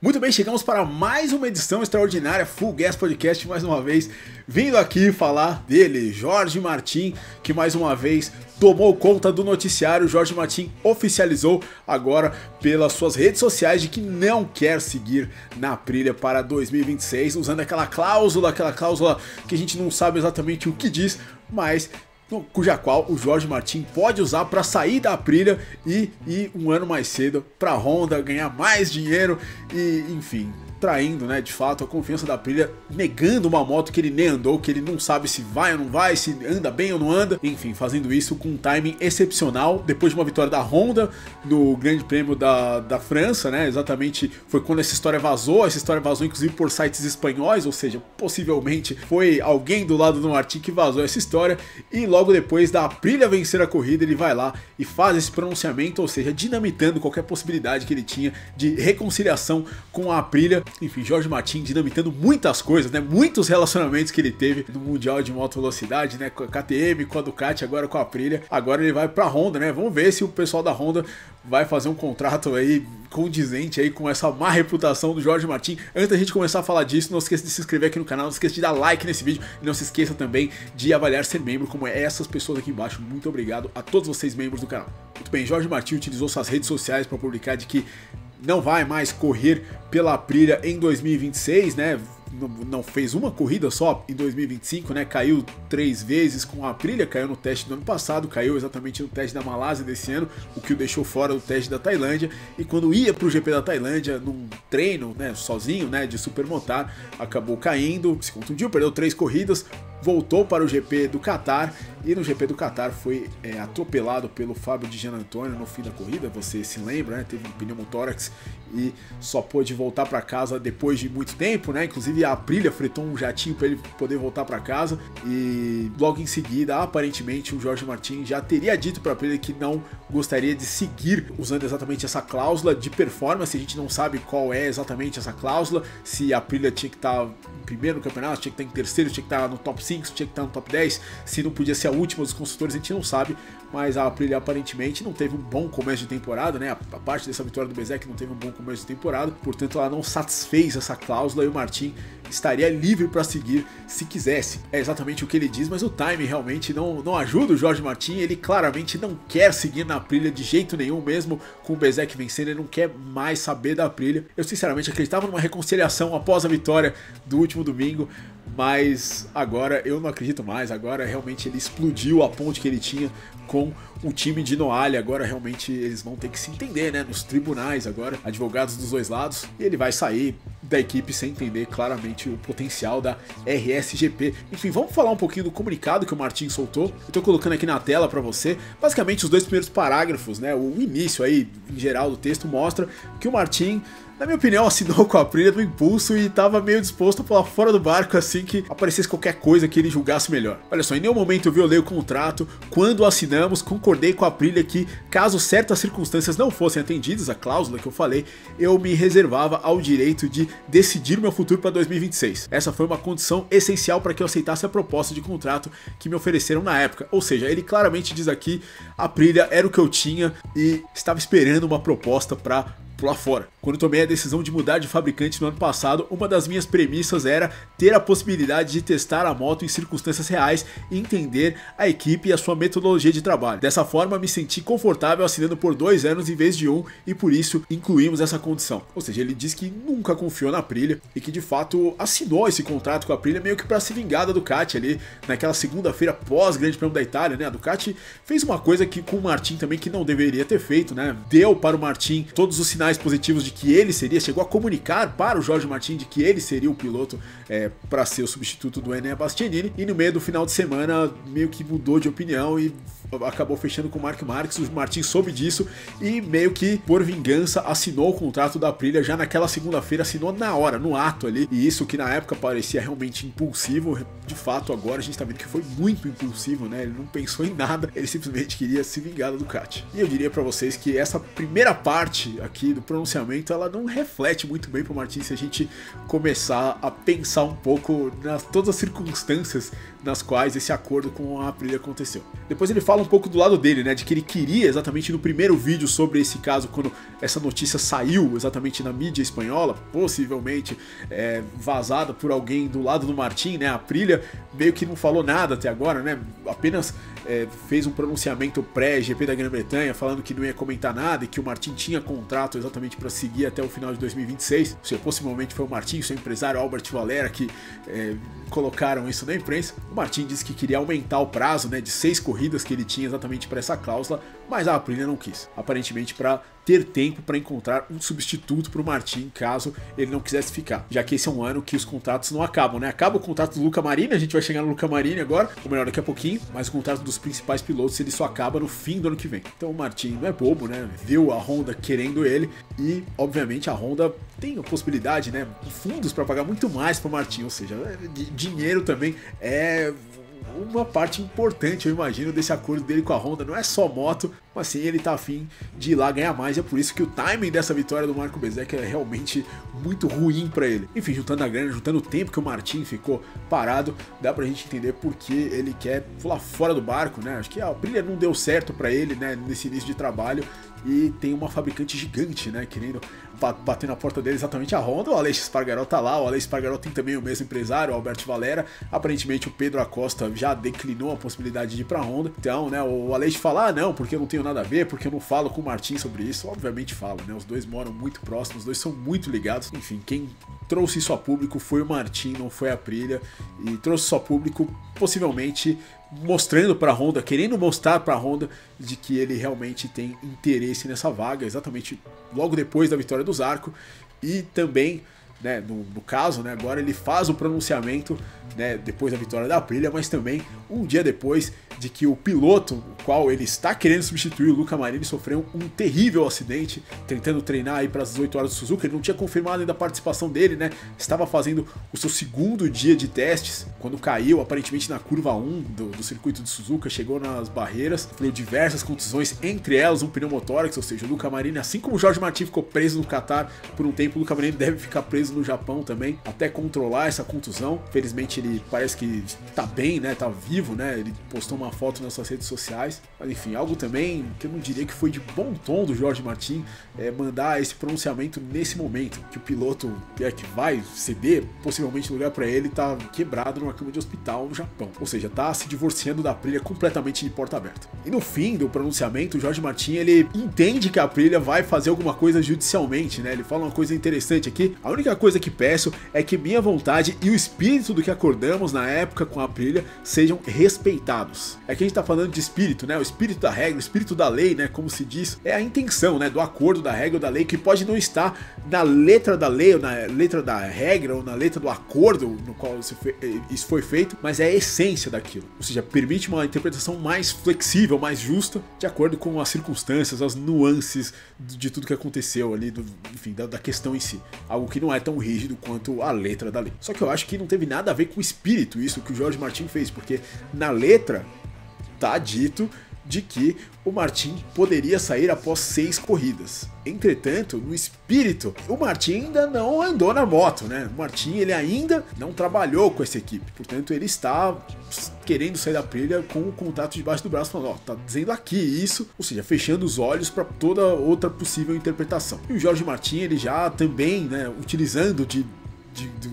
Muito bem, chegamos para mais uma edição extraordinária, Full Gas Podcast, mais uma vez, vindo aqui falar dele, Jorge Martin, que mais uma vez tomou conta do noticiário. Jorge Martin oficializou agora pelas suas redes sociais de que não quer seguir na Aprilia para 2026, usando aquela cláusula que a gente não sabe exatamente o que diz, mas cuja qual o Jorge Martin pode usar para sair da Aprilia e ir um ano mais cedo para a Honda, ganhar mais dinheiro e, enfim, traindo, né, de fato, a confiança da Aprilia, negando uma moto que ele nem andou, que ele não sabe se vai ou não vai, se anda bem ou não anda, enfim, fazendo isso com um timing excepcional, depois de uma vitória da Honda no Grande Prêmio da França, né, exatamente foi quando essa história vazou inclusive por sites espanhóis, ou seja, possivelmente foi alguém do lado do Martin que vazou essa história, e logo depois da Aprilia vencer a corrida, ele vai lá e faz esse pronunciamento, ou seja, dinamitando qualquer possibilidade que ele tinha de reconciliação com a Aprilia. Enfim, Jorge Martin dinamitando muitas coisas, né? Muitos relacionamentos que ele teve no Mundial de Moto Velocidade, né? Com a KTM, com a Ducati, agora com a Aprilia. Agora ele vai pra Honda, né? Vamos ver se o pessoal da Honda vai fazer um contrato aí condizente aí com essa má reputação do Jorge Martin. Antes da gente começar a falar disso, não esqueça de se inscrever aqui no canal, não esqueça de dar like nesse vídeo e não se esqueça também de avaliar ser membro, como essas pessoas aqui embaixo. Muito obrigado a todos vocês membros do canal. Muito bem, Jorge Martin utilizou suas redes sociais para publicar de que não vai mais correr pela Aprilia em 2026, né? Não fez uma corrida só em 2025, né? Caiu 3 vezes com a Aprilia, caiu no teste do ano passado, caiu exatamente no teste da Malásia desse ano, o que o deixou fora do teste da Tailândia, e quando ia para o GP da Tailândia, num treino, né, sozinho, né, de supermotar, acabou caindo, se contundiu, perdeu 3 corridas, voltou para o GP do Qatar, e no GP do Qatar foi atropelado pelo Fábio Di Giannantonio no fim da corrida, você se lembra, né? Teve um pneumotórax e só pôde voltar para casa depois de muito tempo, né? Inclusive a Aprilia fretou um jatinho para ele poder voltar para casa, e logo em seguida, aparentemente, o Jorge Martin já teria dito para a Aprilia que não gostaria de seguir usando exatamente essa cláusula de performance. A gente não sabe qual é exatamente essa cláusula, se a Aprilia tinha que estar em primeiro no campeonato, tinha que estar em terceiro, tinha que estar no top 5, tinha que estar no top 10, se não podia ser a última dos construtores, a gente não sabe, mas a Aprilia aparentemente não teve um bom começo de temporada, né? A parte dessa vitória do Bezzecchi não teve um bom começo de temporada, portanto ela não satisfez essa cláusula e o Martin estaria livre para seguir se quisesse. É exatamente o que ele diz, mas o time realmente não ajuda o Jorge Martin. Ele claramente não quer seguir na Aprilia de jeito nenhum, mesmo com o Bezzecchi vencendo, ele não quer mais saber da Aprilia. Eu sinceramente acreditava numa reconciliação após a vitória do último domingo, mas agora eu não acredito mais. Agora realmente ele explodiu a ponte que ele tinha com o time de Noalha. Agora realmente eles vão ter que se entender, né, nos tribunais agora, advogados dos dois lados, e ele vai sair da equipe sem entender claramente o potencial da RSGP. Enfim, vamos falar um pouquinho do comunicado que o Martin soltou. Eu tô colocando aqui na tela para você. Basicamente os 2 primeiros parágrafos, né, o início aí em geral do texto mostra que o Martin, na minha opinião, assinou com a Aprilia do impulso e estava meio disposto a pular fora do barco assim que aparecesse qualquer coisa que ele julgasse melhor. Olha só, em nenhum momento eu violei o contrato. Quando assinamos, concordei com a Aprilia que, caso certas circunstâncias não fossem atendidas, a cláusula que eu falei, eu me reservava ao direito de decidir meu futuro para 2026. Essa foi uma condição essencial para que eu aceitasse a proposta de contrato que me ofereceram na época. Ou seja, ele claramente diz aqui, a Aprilia era o que eu tinha e estava esperando uma proposta para lá fora. Quando tomei a decisão de mudar de fabricante no ano passado, uma das minhas premissas era ter a possibilidade de testar a moto em circunstâncias reais e entender a equipe e a sua metodologia de trabalho. Dessa forma, me senti confortável assinando por 2 anos em vez de 1 e por isso incluímos essa condição. Ou seja, ele diz que nunca confiou na Aprilia e que de fato assinou esse contrato com a Aprilia meio que para se vingar da Ducati ali naquela segunda-feira pós Grande Prêmio da Itália, né? A Ducati fez uma coisa que com o Martin também que não deveria ter feito, né? Deu para o Martin todos os sinais positivos de que ele seria, chegou a comunicar para o Jorge Martin de que ele seria o piloto para ser o substituto do Enea Bastianini, e no meio do final de semana meio que mudou de opinião e acabou fechando com o Marc Marques. O Martin soube disso e meio que por vingança assinou o contrato da Aprilia já naquela segunda-feira, assinou na hora, no ato ali, e isso que na época parecia realmente impulsivo, de fato agora a gente tá vendo que foi muito impulsivo, né? Ele não pensou em nada, ele simplesmente queria se vingar da Ducati. E eu diria para vocês que essa primeira parte aqui do pronunciamento, ela não reflete muito bem pro Martin se a gente começar a pensar um pouco nas todas as circunstâncias nas quais esse acordo com a Aprilia aconteceu. Depois ele fala fala um pouco do lado dele, né, de que ele queria exatamente no primeiro vídeo sobre esse caso, quando essa notícia saiu exatamente na mídia espanhola, possivelmente vazada por alguém do lado do Martin, né, a Aprilia meio que não falou nada até agora, né, apenas fez um pronunciamento pré-GP da Grã-Bretanha falando que não ia comentar nada e que o Martin tinha contrato exatamente para seguir até o final de 2026, ou seja, possivelmente foi o Martin, seu empresário Albert Valera que colocaram isso na imprensa. O Martin disse que queria aumentar o prazo, né, de 6 corridas que ele tinha exatamente para essa cláusula, mas a Aprilia não quis, aparentemente para ter tempo para encontrar um substituto para o Martin caso ele não quisesse ficar, já que esse é um ano que os contratos não acabam, né? Acaba o contrato do Luca Marini, a gente vai chegar no Luca Marini agora, ou melhor, daqui a pouquinho, mas o contrato dos principais pilotos ele só acaba no fim do ano que vem. Então o Martin não é bobo, né? Viu a Honda querendo ele e, obviamente, a Honda tem a possibilidade, né? Fundos para pagar muito mais para o Martin, ou seja, dinheiro também é uma parte importante, eu imagino, desse acordo dele com a Honda. Não é só moto, mas sim ele tá afim de ir lá ganhar mais. É por isso que o timing dessa vitória do Marco Bezzecchi é realmente muito ruim para ele. Enfim, juntando a grana, juntando o tempo que o Martin ficou parado, dá pra gente entender por que ele quer pular fora do barco, né? Acho que a Aprilia não deu certo para ele, né, nesse início de trabalho, e tem uma fabricante gigante, né, querendo bater na porta dele, exatamente a Honda. O Aleix Espargaró tá lá, o Aleix Espargaró tem também o mesmo empresário, o Alberto Valera. Aparentemente o Pedro Acosta já declinou a possibilidade de ir pra Honda. Então, né, o Aleix fala, ah, não, porque eu não tenho nada a ver, porque eu não falo com o Martin sobre isso. Obviamente fala, né, os dois moram muito próximos, os dois são muito ligados. Enfim, quem trouxe isso a público foi o Martin, não foi a Aprilia, e trouxe isso a público possivelmente mostrando para a Honda, querendo mostrar para a Honda de que ele realmente tem interesse nessa vaga, exatamente logo depois da vitória do Zarco. E também, né, no caso, né, agora ele faz o pronunciamento, né, depois da vitória da Aprilia, mas também um dia depois de que o piloto, o qual ele está querendo substituir, o Luca Marini, sofreu um terrível acidente, tentando treinar aí para as 18 horas do Suzuka. Ele não tinha confirmado ainda a participação dele, né? Estava fazendo o seu segundo dia de testes, quando caiu, aparentemente na curva 1 do circuito de Suzuka, chegou nas barreiras, sofreu diversas contusões, entre elas um pneumotórax, ou seja, o Luca Marini, assim como o Jorge Martin ficou preso no Qatar por um tempo, o Luca Marini deve ficar preso no Japão também, até controlar essa contusão. Felizmente ele parece que tá bem, né? Tá vivo, né? Ele postou uma foto nas suas redes sociais, mas enfim, algo também que eu não diria que foi de bom tom do Jorge Martin mandar esse pronunciamento nesse momento, que o piloto que vai ceder possivelmente lugar para ele tá quebrado numa cama de hospital no Japão, ou seja, tá se divorciando da Aprilia completamente de porta aberta. E no fim do pronunciamento, o Jorge Martin ele entende que a Aprilia vai fazer alguma coisa judicialmente, né? Ele fala uma coisa interessante aqui: a única coisa que peço é que minha vontade e o espírito do que acordamos na época com a Aprilia sejam respeitados. É que a gente tá falando de espírito, né? O espírito da regra, o espírito da lei, né? Como se diz, é a intenção, né? Do acordo, da regra ou da lei, que pode não estar na letra da lei, ou na letra da regra, ou na letra do acordo no qual isso foi feito, mas é a essência daquilo. Ou seja, permite uma interpretação mais flexível, mais justa, de acordo com as circunstâncias, as nuances de tudo que aconteceu ali, enfim, da questão em si. Algo que não é tão rígido quanto a letra da lei. Só que eu acho que não teve nada a ver com o espírito, isso que o Jorge Martin fez, porque na letra tá dito de que o Martin poderia sair após 6 corridas. Entretanto, no espírito, o Martin ainda não andou na moto, né? O Martin ele ainda não trabalhou com essa equipe, portanto ele está querendo sair da Aprilia com o contrato debaixo do braço, falando, ó, tá dizendo aqui isso, ou seja, fechando os olhos para toda outra possível interpretação. E o Jorge Martin ele já também, né, utilizando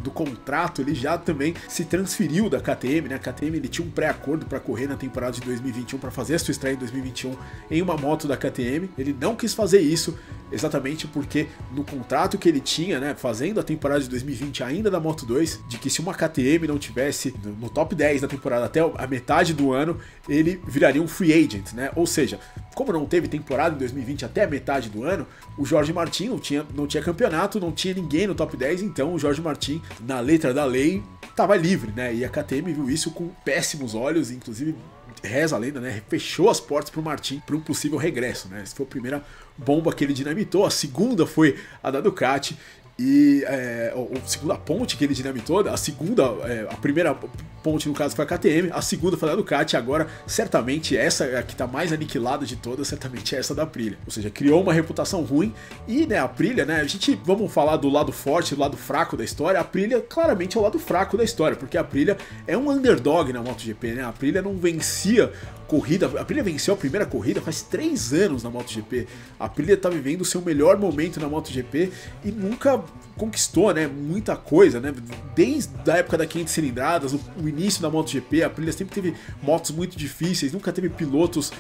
do contrato, ele já também se transferiu da KTM, né? A KTM ele tinha um pré-acordo para correr na temporada de 2021, para fazer a sua estreia em 2021 em uma moto da KTM. Ele não quis fazer isso exatamente porque no contrato que ele tinha, né, fazendo a temporada de 2020 ainda da Moto 2, de que se uma KTM não tivesse no top 10 da temporada até a metade do ano, ele viraria um free agent, né? Ou seja, como não teve temporada em 2020 até a metade do ano, o Jorge Martin não tinha campeonato, não tinha ninguém no top 10, então o Jorge Martin, na letra da lei, estava livre, né? E a KTM viu isso com péssimos olhos, inclusive reza a lenda, né? Fechou as portas para o Martin para um possível regresso, né? Essa foi a primeira bomba que ele dinamitou, a segunda foi a da Ducati. E a segunda ponte que ele dinamitou, a primeira ponte no caso foi a KTM, a segunda foi a Ducati, agora certamente essa a que está mais aniquilada de todas, certamente é essa da Aprilia. Ou seja, criou uma reputação ruim e, né, a Aprilia, né, vamos falar do lado forte, do lado fraco da história. A Aprilia claramente é o lado fraco da história, porque a Aprilia é um underdog na MotoGP, né? A Aprilia não vencia corrida, a Aprilia venceu a primeira corrida faz 3 anos na MotoGP. A Aprilia tá vivendo o seu melhor momento na MotoGP e nunca conquistou, né, muita coisa, né? Desde a época da 500 cilindradas, o início da MotoGP, a Aprilia sempre teve motos muito difíceis, nunca teve pilotos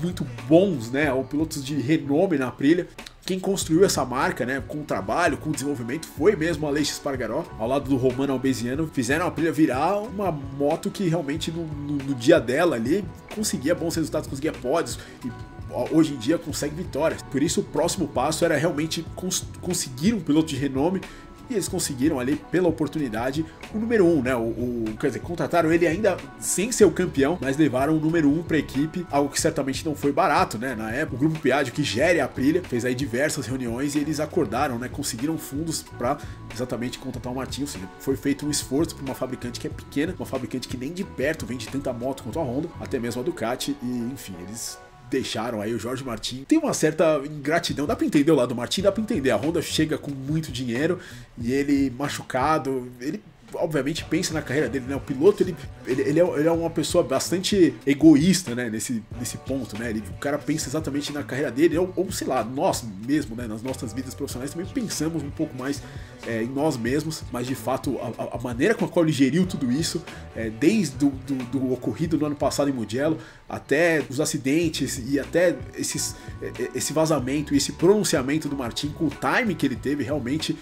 muito bons, né, ou pilotos de renome na Aprilia. Quem construiu essa marca, né, com o trabalho, com o desenvolvimento, foi mesmo a Aleix Espargaró, ao lado do Romano Albesiano, fizeram a Aprilia virar uma moto que realmente no dia dela ali conseguia bons resultados, conseguia pódios e hoje em dia consegue vitórias. Por isso o próximo passo era realmente conseguir um piloto de renome. E eles conseguiram ali, pela oportunidade, o número 1, né? Quer dizer, contrataram ele ainda sem ser o campeão, mas levaram o número 1 para a equipe, algo que certamente não foi barato, né? Na época, o Grupo Piaggio, que gere a Aprilia, fez aí diversas reuniões e eles acordaram, né? Conseguiram fundos para exatamente contratar o Martin, ou seja, foi feito um esforço para uma fabricante que é pequena, uma fabricante que nem de perto vende tanta moto quanto a Honda, até mesmo a Ducati, e enfim, eles deixaram aí o Jorge Martin. Tem uma certa ingratidão, dá pra entender o lado do Martin, dá pra entender. A Honda chega com muito dinheiro e ele machucado, ele obviamente pensa na carreira dele, né? O piloto, ele é uma pessoa bastante egoísta, né? Nesse ponto, né? O cara pensa exatamente na carreira dele, ou sei lá, nós mesmo, né? Nas nossas vidas profissionais também pensamos um pouco mais em nós mesmos, mas de fato a maneira com a qual ele geriu tudo isso, desde do ocorrido no ano passado em Mugello, até os acidentes e até esse vazamento e esse pronunciamento do Martin com o time que ele teve, realmente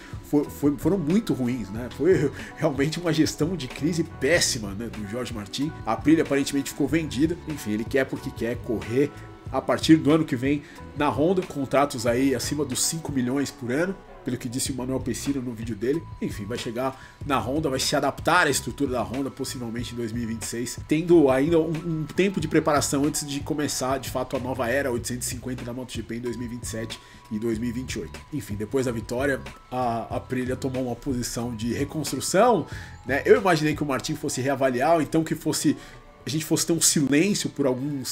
foram muito ruins, né? Foi realmente uma gestão de crise péssima, né, do Jorge Martin. A Aprilia aparentemente ficou vendida, enfim, ele quer porque quer correr a partir do ano que vem na Honda, contratos aí acima dos 5 milhões por ano, pelo que disse o Manuel Pessino no vídeo dele. Enfim, vai chegar na Honda, vai se adaptar à estrutura da Honda, possivelmente em 2026, tendo ainda um tempo de preparação antes de começar, de fato, a nova era 850 da MotoGP em 2027 e 2028. Enfim, depois da vitória, a Aprilia tomou uma posição de reconstrução, né? Eu imaginei que o Martin fosse reavaliar, ou então que a gente fosse ter um silêncio por algum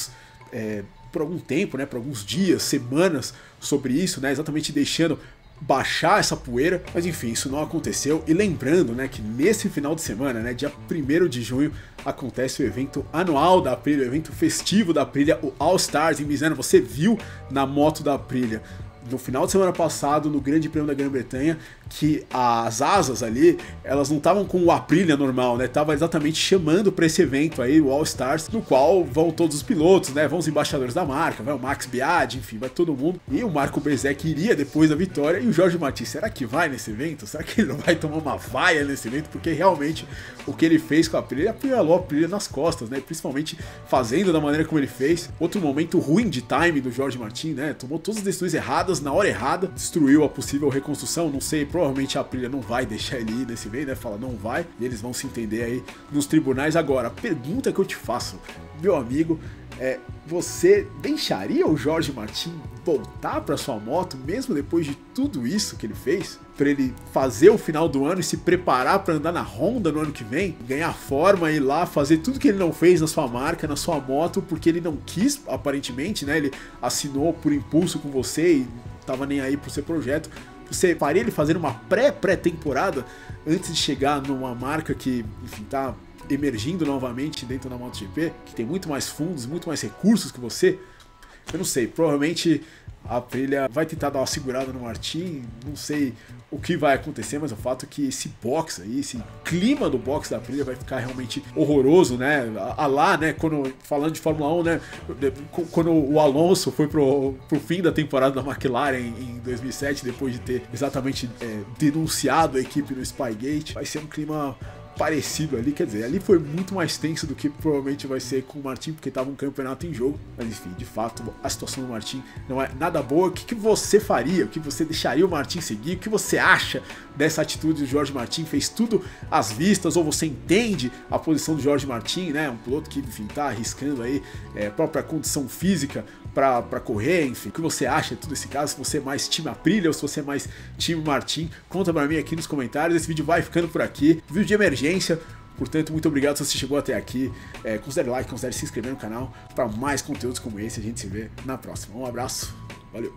tempo, né? Por alguns dias, semanas sobre isso, né? Exatamente deixando baixar essa poeira, mas enfim, isso não aconteceu. E lembrando, né, que nesse final de semana, né, dia 1º de junho, acontece o evento anual da Aprilia, o evento festivo da Aprilia, o All Stars em Misano. Você viu na moto da Aprilia no final de semana passado, no Grande Prêmio da Grã-Bretanha, que as asas ali, elas não estavam com o Aprilia normal, né? Tava exatamente chamando para esse evento aí, o All Stars, no qual vão todos os pilotos, né? Vão os embaixadores da marca, vai o Max Biaggi, enfim, vai todo mundo. E o Marco Bezzecchi iria depois da vitória. E o Jorge Martin, será que vai nesse evento? Será que ele não vai tomar uma vaia nesse evento? Porque realmente o que ele fez com a Aprilia, ele apunhalou a Aprilia nas costas, né? Principalmente fazendo da maneira como ele fez. Outro momento ruim de time do Jorge Martin, né? Tomou todas as decisões erradas na hora errada, destruiu a possível reconstrução. Não sei, provavelmente a Aprilia não vai deixar ele ir nesse evento, né? Fala, não vai, e eles vão se entender aí nos tribunais. Agora, a pergunta que eu te faço, meu amigo, você deixaria o Jorge Martin voltar para sua moto, mesmo depois de tudo isso que ele fez? Para ele fazer o final do ano e se preparar para andar na Honda no ano que vem, ganhar forma, ir lá, fazer tudo que ele não fez na sua marca, na sua moto, porque ele não quis, aparentemente, né? Ele assinou por impulso com você e tava nem aí pro seu projeto. Você faria ele fazer uma pré-temporada antes de chegar numa marca que, enfim, tá emergindo novamente dentro da MotoGP, que tem muito mais fundos, muito mais recursos que você? Eu não sei, provavelmente a Aprilia vai tentar dar uma segurada no Martin, não sei o que vai acontecer, mas o fato é que esse box aí, esse clima do box da Aprilia vai ficar realmente horroroso, né? Lá, né, falando de Fórmula 1, né, quando o Alonso foi pro fim da temporada da McLaren em 2007, depois de ter exatamente denunciado a equipe no Spygate, vai ser um clima parecido ali, quer dizer, ali foi muito mais tenso do que provavelmente vai ser com o Martin, porque estava um campeonato em jogo, mas enfim, de fato, a situação do Martin não é nada boa. O que você faria? O que você deixaria o Martin seguir? O que você acha dessa atitude do Jorge Martin? Fez tudo às vistas, ou você entende a posição do Jorge Martin, né, um piloto que, enfim, tá arriscando aí a própria condição física para correr, enfim, o que você acha de todo esse caso? Se você é mais time Aprilia ou se você é mais time Martin, conta pra mim aqui nos comentários. Esse vídeo vai ficando por aqui, vídeo de emergência, portanto, muito obrigado se você chegou até aqui. Considere like, considere se inscrever no canal para mais conteúdos como esse. A gente se vê na próxima. Um abraço, valeu!